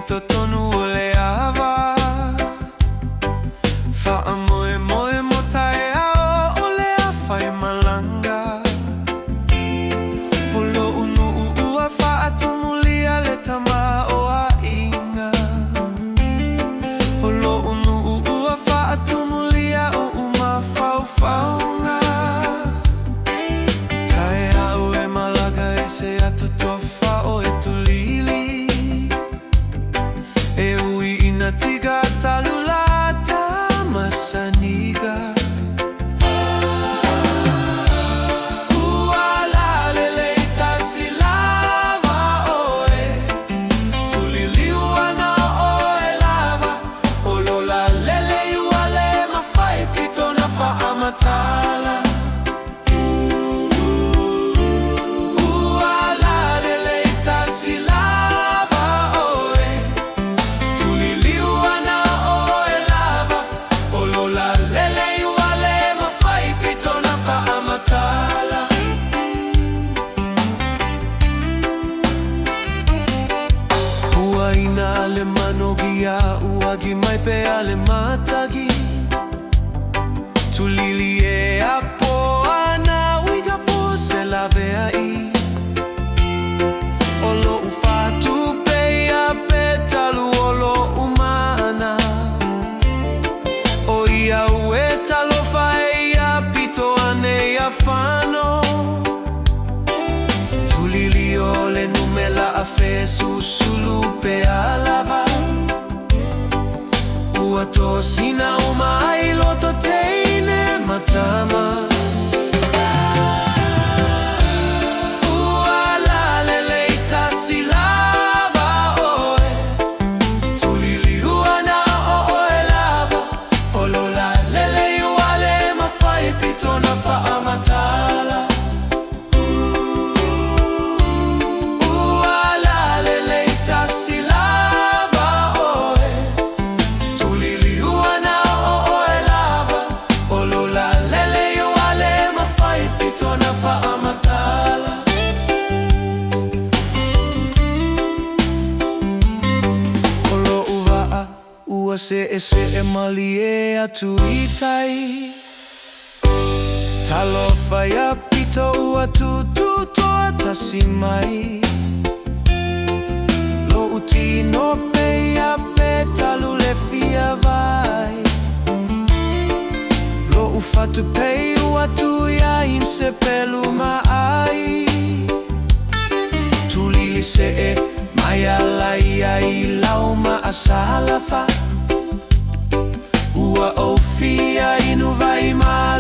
totonu o le awa Whaamoe moe mo tae ao o le awhai malanga Holo unu ua whaatumulia le tama o a inga Holo unu ua whaatumulia o uma whauwhaunga Tae au e malaga e se ato tofa o e tulili E ui ina tiga talulata masaniga Ua la lele tasi lava oe Tulili uana oe lava Olo la lele ua le mawhai pito na whaamatala Ina le manogia uagi mai pe ale matagi Tulili e apo ana uiga po se la vea I Olo ufatu pe a petalu olo umana O ia ue talo fae a pito ane a fano Tulili o le numela a fe susulu pe alava Ua tosina uma ai loto teine matama Ua la lele tasi lava oe Tulili ua na oe lava Olo la lele ua le mawhai pito na whaamatala Ua se e mali e atu I tai Talofa ia pito ua tutu toa tasi mai Lo utino pe ia pe talu le fia vai Lo ufatu pe ua tu ia in se pelu mai Tulili se e mai ala ia I lau ma asalafa Ua o fia inu vai mai